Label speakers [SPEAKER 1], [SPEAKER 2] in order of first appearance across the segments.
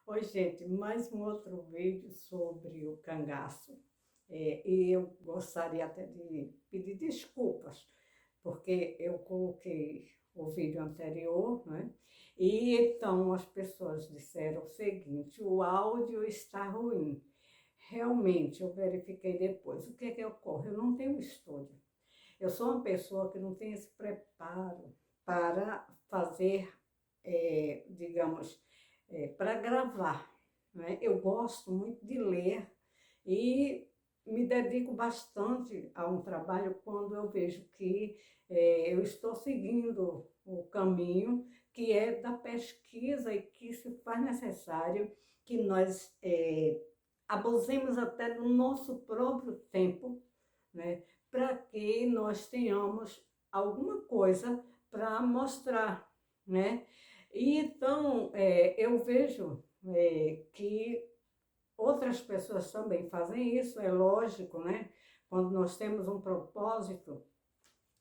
[SPEAKER 1] Oi, gente, mais um outro vídeo sobre o cangaço. E eu gostaria até de pedir desculpas, porque eu coloquei o vídeo anterior, né? E então as pessoas disseram o seguinte: o áudio está ruim. Realmente, eu verifiquei depois. O que é que ocorre? Eu não tenho estúdio. Eu sou uma pessoa que não tem esse preparo para fazer, digamos, para gravar, né? Eu gosto muito de ler e me dedico bastante a um trabalho quando eu vejo que eu estou seguindo o caminho que é da pesquisa e que se faz necessário que nós abusemos até do nosso próprio tempo, né? Para que nós tenhamos alguma coisa para mostrar, né? E então eu vejo que outras pessoas também fazem isso, é lógico, né? Quando nós temos um propósito,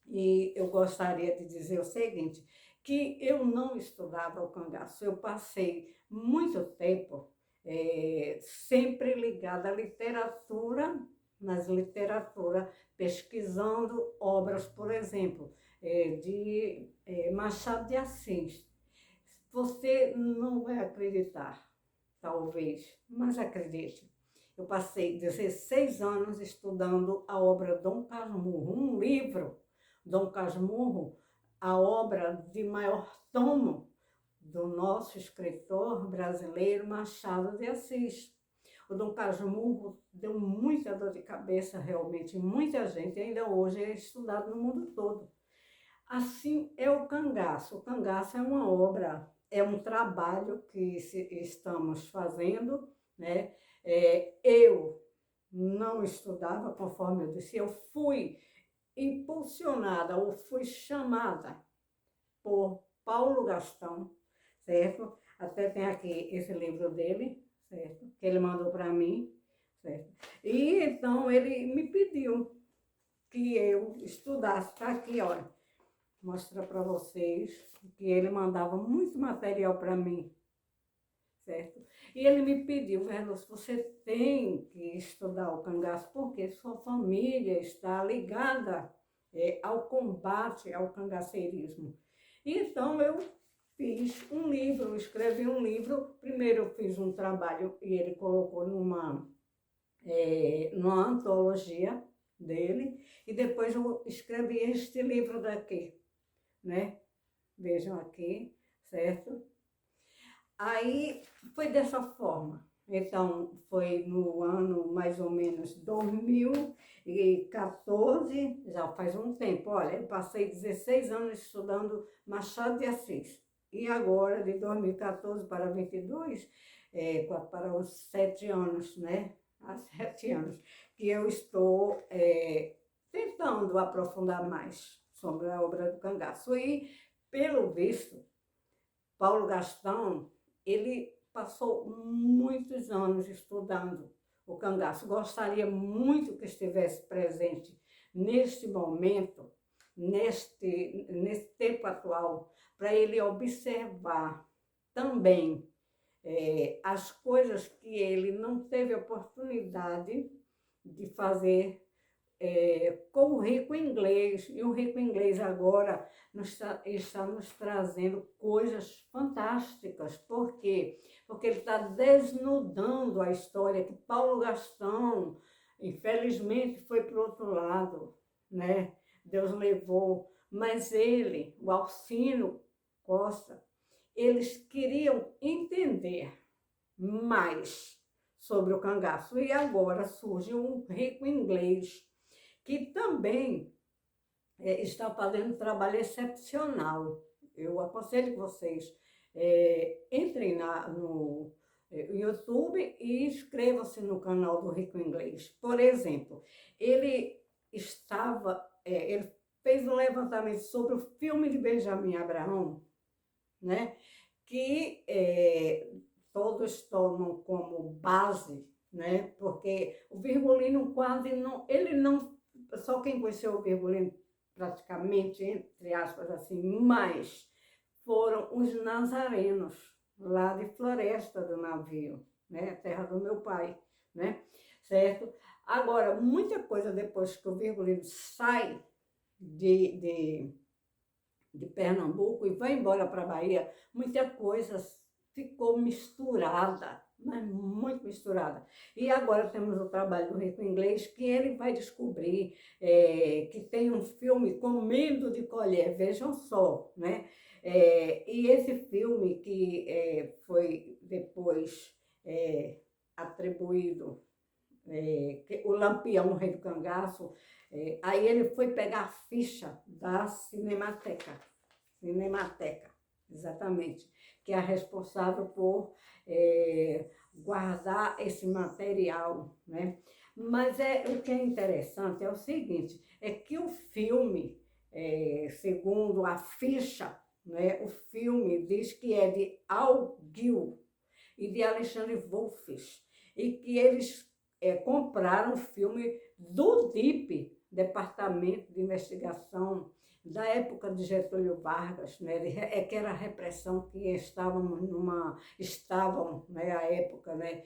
[SPEAKER 1] e eu gostaria de dizer o seguinte, que eu não estudava o cangaço, eu passei muito tempo sempre ligada à literatura, nas literaturas, pesquisando obras, por exemplo, de Machado de Assis. Você não vai acreditar, talvez, mas acredite. Eu passei 16 anos estudando a obra Dom Casmurro, um livro, Dom Casmurro, a obra de maior tomo do nosso escritor brasileiro Machado de Assis. O Dom Casmurro deu muita dor de cabeça realmente, muita gente ainda hoje é estudado no mundo todo. Assim é o cangaço. O cangaço é uma obra, é um trabalho que estamos fazendo, né? Eu não estudava, conforme eu disse, eu fui impulsionada ou fui chamada por Paulo Gastão, certo? Até tem aqui esse livro dele, certo? Que ele mandou para mim, certo? E então ele me pediu que eu estudasse, está aqui, olha, mostrar para vocês que ele mandava muito material para mim, certo? E ele me pediu, Verluz, você tem que estudar o cangaço porque sua família está ligada ao combate ao cangaceirismo. Então eu fiz um livro, escrevi um livro. Primeiro eu fiz um trabalho e ele colocou numa antologia dele, e depois eu escrevi este livro daqui, né? Vejam aqui, certo? Aí foi dessa forma. Então, foi no ano mais ou menos 2014, já faz um tempo. Olha, eu passei 16 anos estudando Machado de Assis. E agora, de 2014 para 22, para os 7 anos, né? Há 7 anos, que eu estou tentando aprofundar mais sobre a obra do cangaço. E, pelo visto, Paulo Gastão, ele passou muitos anos estudando o cangaço. Gostaria muito que estivesse presente neste momento, nesse tempo atual, para ele observar também as coisas que ele não teve oportunidade de fazer com o rico inglês. E o rico inglês agora está nos trazendo coisas fantásticas. Por quê? Porque ele está desnudando a história que Paulo Gastão, infelizmente, foi para o outro lado, né? Deus levou. Mas ele, o Alcino Costa, eles queriam entender mais sobre o cangaço. E agora surge um rico inglês que também está fazendo um trabalho excepcional. Eu aconselho que vocês entrem no YouTube e inscrevam-se no canal do Rico Inglês. Por exemplo, ele ele fez um levantamento sobre o filme de Benjamin Abraham, né? Que todos tomam como base, né? Porque o Virgulino quase não, ele não, só quem conheceu o Virgulino praticamente, entre aspas assim, mais foram os nazarenos, lá de Floresta do Navio, né? Terra do meu pai, né? Certo? Agora, muita coisa depois que o Virgulino sai de, de, de Pernambuco e vai embora para a Bahia, muita coisa ficou misturada, mas muito misturada. E agora temos o trabalho do Rico Inglês, que ele vai descobrir que tem um filme Comendo de Colher, vejam só, né? E esse filme que foi depois atribuído, o Lampião, o Rei do Cangaço, aí ele foi pegar a ficha da Cinemateca, exatamente, que é a responsável por guardar esse material, né? Mas o que é interessante é o seguinte, é que o filme, segundo a ficha, né, o filme diz que é de Al Gil e de Alexandre Wolfes, e que eles compraram o filme do DIP, Departamento de Investigação, da época de Getúlio Vargas, né, que era a repressão que estavam, né, à época, né,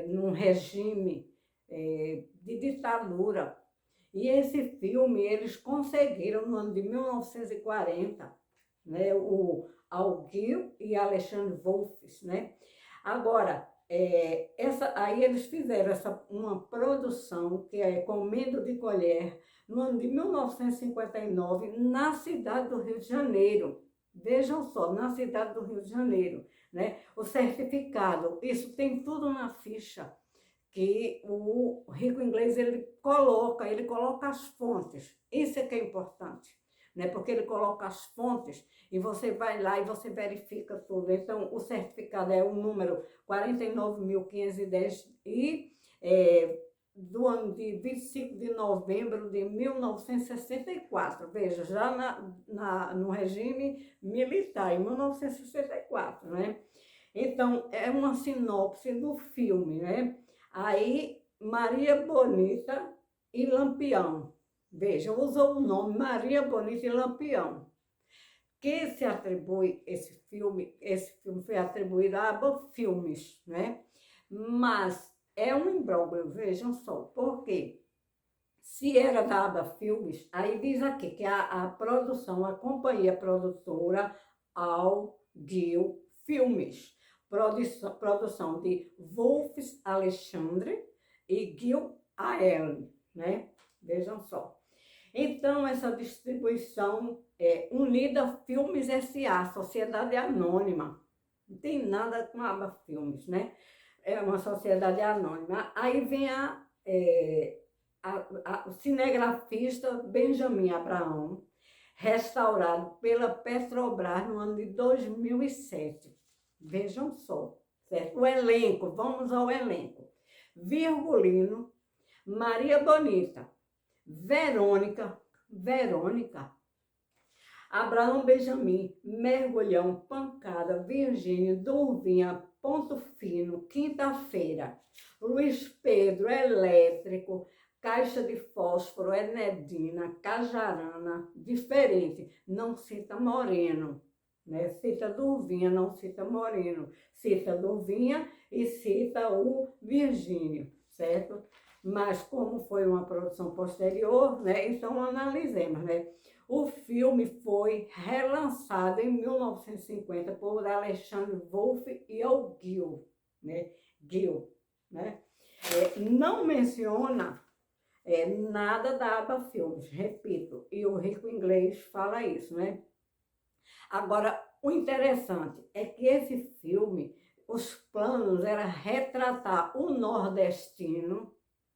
[SPEAKER 1] num regime de ditadura. E esse filme eles conseguiram no ano de 1940, né, o Alguil e Alexandre Wolfes, né? Agora, aí eles fizeram uma produção que é Comendo de Colher, no ano de 1959, na cidade do Rio de Janeiro. Vejam só, na cidade do Rio de Janeiro, né? O certificado, isso tem tudo na ficha que o Rico Inglês ele coloca as fontes. Isso é que é importante, né? Porque ele coloca as fontes e você vai lá e você verifica tudo. Então, o certificado é o número 49.510 e do ano de 25 de novembro de 1964. Veja, já no regime militar, em 1964, né? Então, é uma sinopse do filme, né? Aí, Maria Bonita e Lampião. Veja, usou o nome Maria Bonita e Lampião. Que se atribui esse filme foi atribuído a Aba Filmes, né? Mas é um imbróglio, vejam só, por quê? Se era da Aba Filmes, aí diz aqui que a produção, a companhia produtora Al Gil Filmes, produção de Wolfes Alexandre e Gil A.L., né? Vejam só. Então, essa distribuição é Unida Filmes S.A., Sociedade Anônima. Não tem nada com a Aba Filmes, né? É uma sociedade anônima. Aí vem o cinegrafista Benjamin Abraão, restaurado pela Petrobras no ano de 2007. Vejam só, certo? O elenco, vamos ao elenco. Virgulino, Maria Bonita, Verônica, Abraão Benjamin, Mergulhão, Pancada, Virgínio, Durvinha, Ponto Fino, Quinta-feira, Luiz Pedro, Elétrico, Caixa de Fósforo, Enedina, Cajarana, Diferente, não cita Moreno, né? Cita Durvinha, não cita Moreno, cita Durvinha e cita o Virgínio, certo? Mas como foi uma produção posterior, né? Então analisemos, né? O filme foi relançado em 1950 por Alexandre Wolff e Al Gil, né? Não menciona nada da Aba Filmes, repito, e o Rico Inglês fala isso, né? Agora, o interessante é que esse filme, os planos era retratar o nordestino,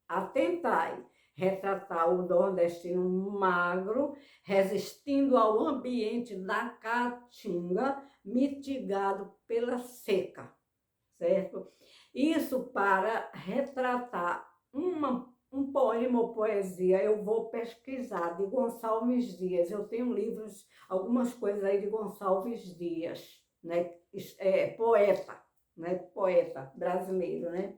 [SPEAKER 1] atentai, retratar o nordestino magro, resistindo ao ambiente da caatinga, mitigado pela seca, certo? Isso para retratar um poema ou poesia, eu vou pesquisar, de Gonçalves Dias. Eu tenho livros, algumas coisas aí de Gonçalves Dias, né? Poeta, né? Poeta brasileiro, né?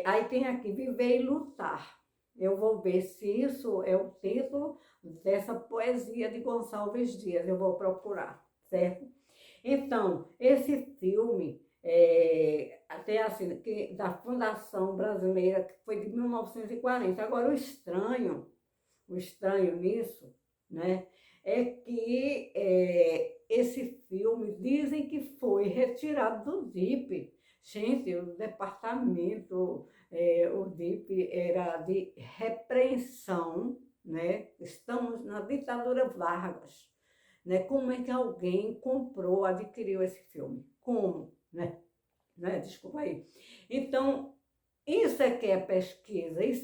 [SPEAKER 1] Aí tem aqui, Viver e Lutar. Eu vou ver se isso é o título dessa poesia de Gonçalves Dias, eu vou procurar, certo? Então, esse filme, até assim, que, da Fundação Brasileira, que foi de 1940. Agora, o estranho nisso, né, é que esse filme dizem que foi retirado do DIP. Gente, o departamento, o DIP era de repreensão, né? Estamos na ditadura Vargas, né? Como é que alguém comprou, adquiriu esse filme? Como, né? Desculpa aí. Então, isso é que é pesquisa, isso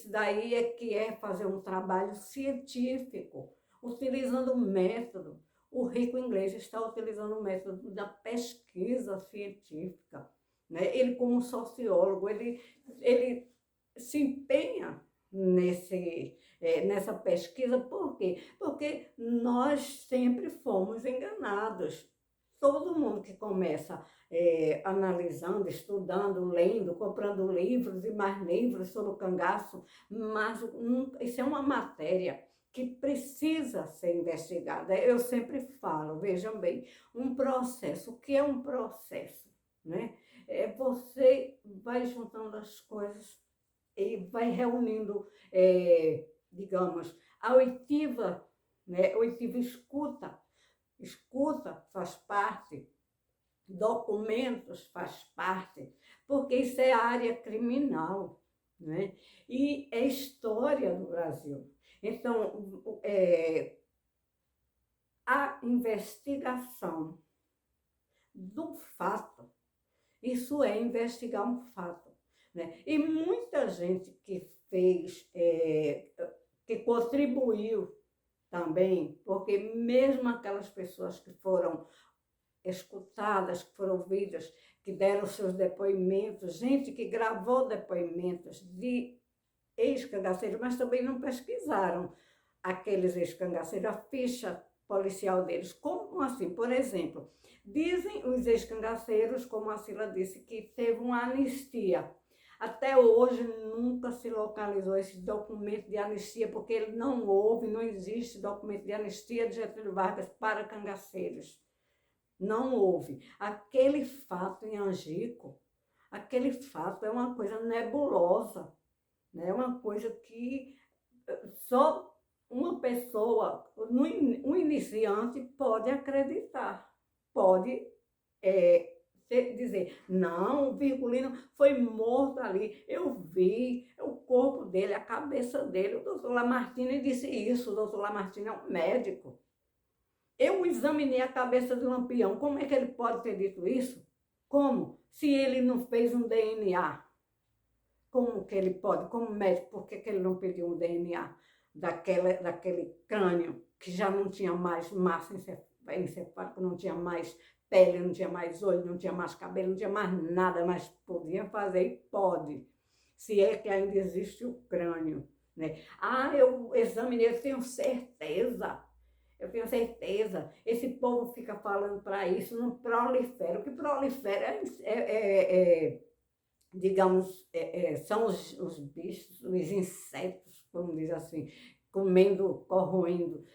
[SPEAKER 1] daí é que é fazer um trabalho científico, utilizando o método. O rico inglês está utilizando o método da pesquisa científica, né? Ele, como sociólogo, ele se empenha nessa pesquisa. Por quê? Porque nós sempre fomos enganados. Todo mundo que começa analisando, estudando, lendo, comprando livros e mais livros sobre o cangaço, mas isso é uma matéria que precisa ser investigada. Eu sempre falo, vejam bem, um processo. O que é um processo? Né? Você vai juntando as coisas e vai reunindo, digamos, a oitiva, né? A oitiva escuta. Escuta faz parte, documentos faz parte, porque isso é área criminal, né? E é história do Brasil. Então, a investigação do fato, isso é investigar um fato, né? E muita gente que fez, que contribuiu também, porque mesmo aquelas pessoas que foram escutadas, que foram ouvidas, que deram seus depoimentos, gente que gravou depoimentos de ex-cangaceiros, mas também não pesquisaram aqueles ex-cangaceiros, a ficha policial deles. Como assim? Por exemplo, dizem os ex-cangaceiros, como a Cila disse, que teve uma anistia. Até hoje nunca se localizou esse documento de anistia, porque ele não houve, não existe documento de anistia de Getúlio Vargas para cangaceiros. Não houve. Aquele fato em Angico, aquele fato é uma coisa nebulosa, né? É uma coisa que só uma pessoa, um iniciante, pode acreditar, pode dizer, não, o Virgulino foi morto ali, eu vi o corpo dele, a cabeça dele. O doutor Lamartine disse isso, o doutor Lamartine é um médico. Eu examinei a cabeça do Lampião, como é que ele pode ter dito isso? Como? Se ele não fez um DNA. Como que ele pode, como médico, por que ele não pediu um DNA daquele crânio que já não tinha mais massa encefálica, não tinha mais pele, não tinha mais olho, não tinha mais cabelo, não tinha mais nada, mas podia fazer e pode, se é que ainda existe o crânio, né? Ah, eu examinei, eu tenho certeza. Esse povo fica falando para isso, não prolifera. O que prolifera digamos, são os bichos, os insetos, como diz assim, comendo, corroendo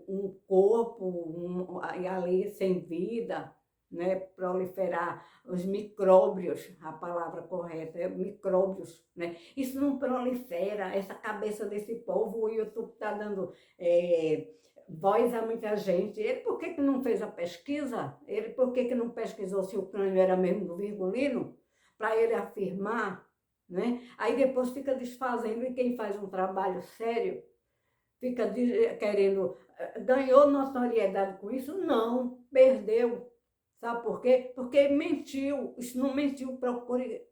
[SPEAKER 1] um corpo, e ali sem vida, né? Proliferar os micróbios, a palavra correta é micróbios, né? Isso não prolifera, essa cabeça desse povo. O YouTube está dando voz a muita gente. Ele, por que não fez a pesquisa? Ele, por que não pesquisou se o crânio era mesmo do Virgulino? Para ele afirmar, né? Aí depois fica desfazendo, e quem faz um trabalho sério fica querendo, ganhou notoriedade com isso? Não, perdeu. Sabe por quê? Porque mentiu. Se não mentiu, procure,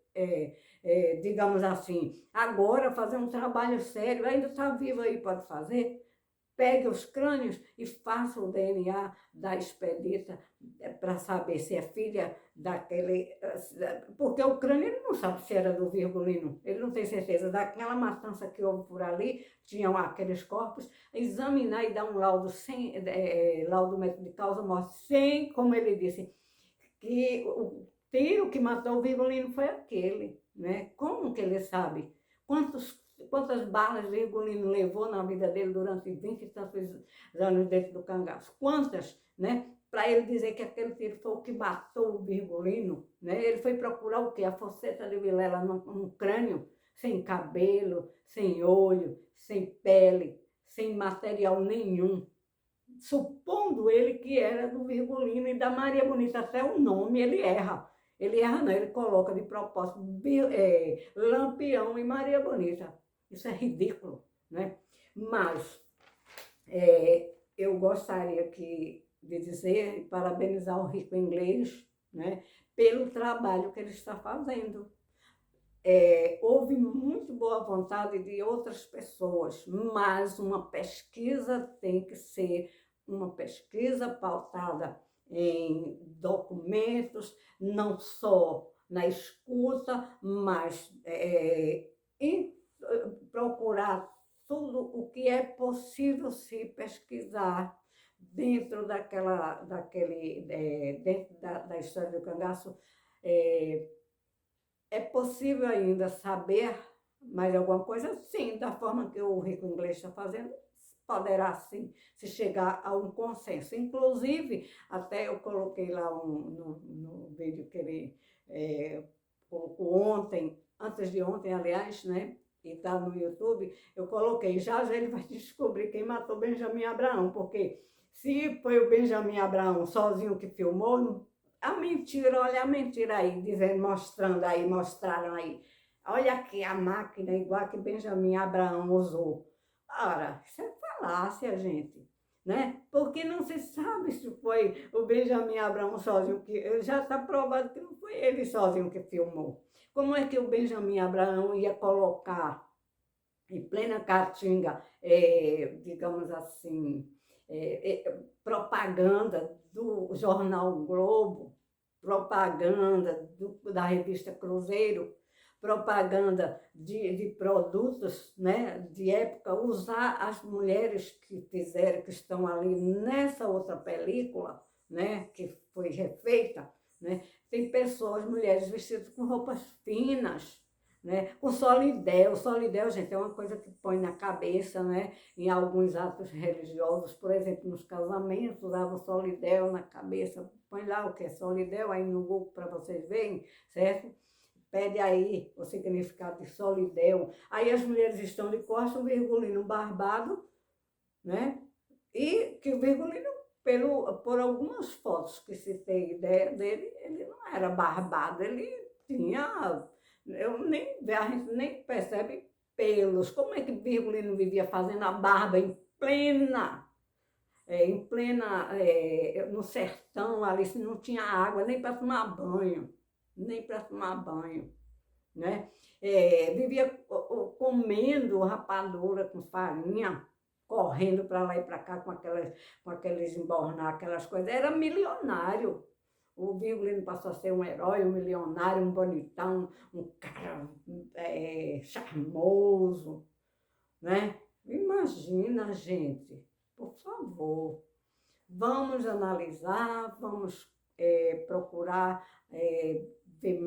[SPEAKER 1] digamos assim, agora fazer um trabalho sério. Ainda está vivo aí, pode fazer. Pegue os crânios e faça o DNA da expedita para saber se é filha daquele... Porque o crânio ele não sabe se era do Virgulino, ele não tem certeza. Daquela matança que houve por ali, tinham aqueles corpos, examinar e dar um laudo, laudo médico de causa-morte, sem, como ele disse, que o tiro que matou o Virgulino foi aquele, né? Como que ele sabe? Quantos quantas balas Virgulino levou na vida dele durante 20 e tantos anos dentro do cangaço. Quantas, né? Para ele dizer que aquele tiro foi o que matou o Virgulino, né? Ele foi procurar o quê? A fosseta de Vilela no crânio, sem cabelo, sem olho, sem pele, sem material nenhum. Supondo ele que era do Virgulino e da Maria Bonita, até o nome ele erra. Ele erra não, ele coloca de propósito Lampião e Maria Bonita. Isso é ridículo, né? Mas eu gostaria de dizer e parabenizar o Rico Inglês, né, pelo trabalho que ele está fazendo. Houve muito boa vontade de outras pessoas, mas uma pesquisa tem que ser uma pesquisa pautada em documentos, não só na escuta, mas em procurar tudo o que é possível se pesquisar dentro dentro da história do cangaço. É possível ainda saber mais alguma coisa? Sim, da forma que o Rico Inglês está fazendo, poderá sim se chegar a um consenso. Inclusive, até eu coloquei lá no vídeo que ele colocou ontem, antes de ontem, aliás, né? E está no YouTube, eu coloquei, já ele vai descobrir quem matou Benjamin Abraão, porque se foi o Benjamin Abraão sozinho que filmou, a mentira, olha a mentira aí, dizendo, mostraram aí. Olha aqui a máquina igual que Benjamin Abraão usou. Ora, isso é falácia, gente, né? Porque não se sabe se foi o Benjamin Abraão sozinho que... Já está provado que não foi ele sozinho que filmou. Como é que o Benjamin Abraão ia colocar em plena Caatinga, digamos assim, propaganda do jornal Globo, propaganda da revista Cruzeiro, propaganda de produtos, né, de época, usar as mulheres que estão ali nessa outra película, né, que foi refeita, né, tem pessoas, mulheres vestidas com roupas finas, né, com solidéu. Solidéu, gente, é uma coisa que põe na cabeça, né, em alguns atos religiosos, por exemplo, nos casamentos, usava solidéu na cabeça. Põe lá o que é solidéu aí no Google para vocês verem, certo? Pede aí o significado de solidéu. Aí as mulheres estão de costas, o Virgulino barbado, né? E que o Virgulino, por algumas fotos que se tem ideia dele, ele não era barbado, ele tinha... a gente nem percebe pelos. Como é que Virgulino vivia fazendo a barba no sertão ali, se não tinha água nem para tomar banho, né? Vivia comendo rapadura com farinha, correndo para lá e para cá com aqueles embornar, aquelas coisas. Era milionário. O Virgulino passou a ser um herói, um milionário, um bonitão, um cara charmoso, né? Imagina, gente, por favor, vamos analisar, vamos procurar ver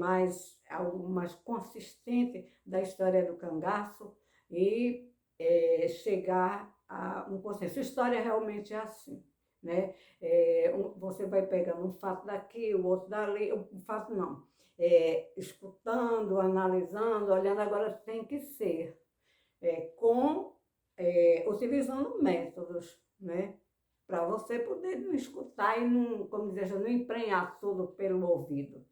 [SPEAKER 1] algo mais consistente da história do cangaço e chegar a um consenso. A história realmente é assim, né? Você vai pegando um fato daqui, o outro dali, um fato não. Escutando, analisando, olhando, agora tem que ser utilizando métodos, né? Para você poder não escutar e não, como dizer, não emprenhar tudo pelo ouvido,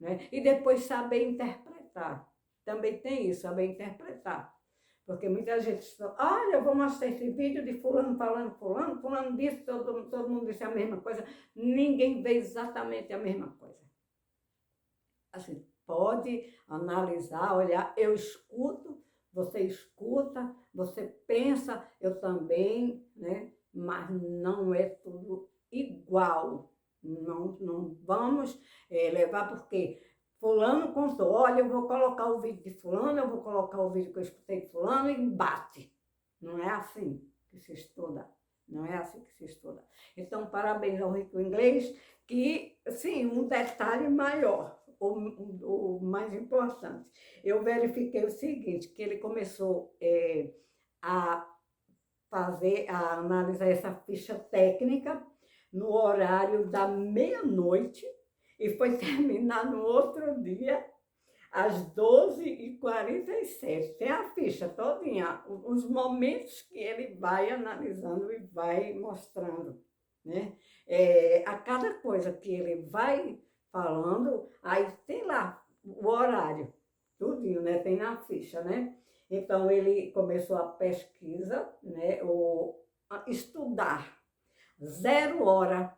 [SPEAKER 1] né? E depois saber interpretar. Também tem isso, saber interpretar. Porque muita gente fala, olha, eu vou mostrar esse vídeo de fulano falando fulano disse, todo mundo disse a mesma coisa. Ninguém vê exatamente a mesma coisa. Assim, pode analisar, olhar, eu escuto, você escuta, você pensa, eu também, né? Mas não é tudo igual. Não vamos levar porque fulano contou, olha, eu vou colocar o vídeo de fulano, eu vou colocar o vídeo que eu escutei de fulano e bate. Não é assim que se estuda. Não é assim que se estuda. Então, parabéns ao Rico Inglês, que, sim, um detalhe maior. o mais importante, eu verifiquei o seguinte, que ele começou a a analisar essa ficha técnica no horário da meia-noite e foi terminar no outro dia, às 12h47. Tem a ficha todinha, os momentos que ele vai analisando e vai mostrando, né? A cada coisa que ele vai falando, aí tem lá o horário, tudinho, né? Tem na ficha, né? Então, ele começou a pesquisa, né? A estudar, 0 hora,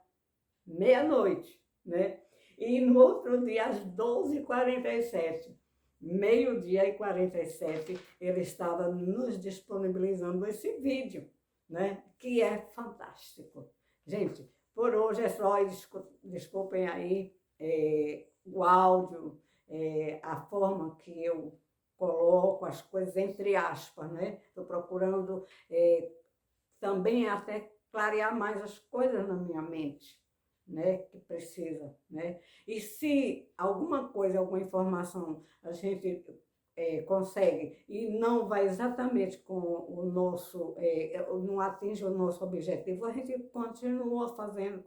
[SPEAKER 1] meia-noite, né? E no outro dia, às 12h47, meio-dia e 47, ele estava nos disponibilizando esse vídeo, né? Que é fantástico. Gente, por hoje é só, e desculpem aí o áudio, a forma que eu coloco as coisas entre aspas, né? Estou procurando também até clarear mais as coisas na minha mente, né, que precisa, né? E se alguma coisa, alguma informação a gente consegue e não vai exatamente com o nosso, não atinge o nosso objetivo, a gente continua fazendo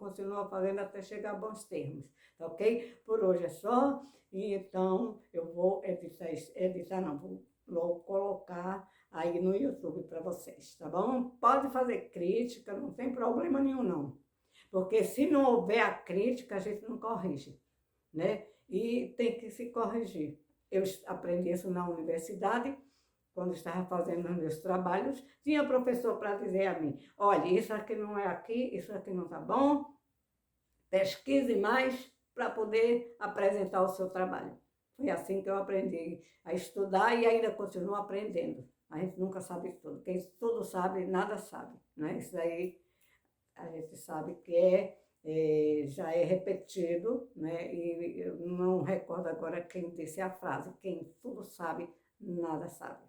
[SPEAKER 1] até chegar a bons termos, tá ok? Por hoje é só, e então eu vou editar não, vou logo colocar aí no YouTube para vocês, tá bom? Pode fazer crítica, não tem problema nenhum não. Porque se não houver a crítica, a gente não corrige, né? E tem que se corrigir. Eu aprendi isso na universidade, quando estava fazendo os meus trabalhos, tinha professor para dizer a mim, olha, isso aqui não é aqui, isso aqui não está bom, pesquise mais para poder apresentar o seu trabalho. Foi assim que eu aprendi a estudar e ainda continuo aprendendo. A gente nunca sabe tudo. Quem tudo sabe, nada sabe, né? Isso aí a gente sabe que já é repetido, né? E eu não recordo agora quem disse a frase, quem tudo sabe, nada sabe.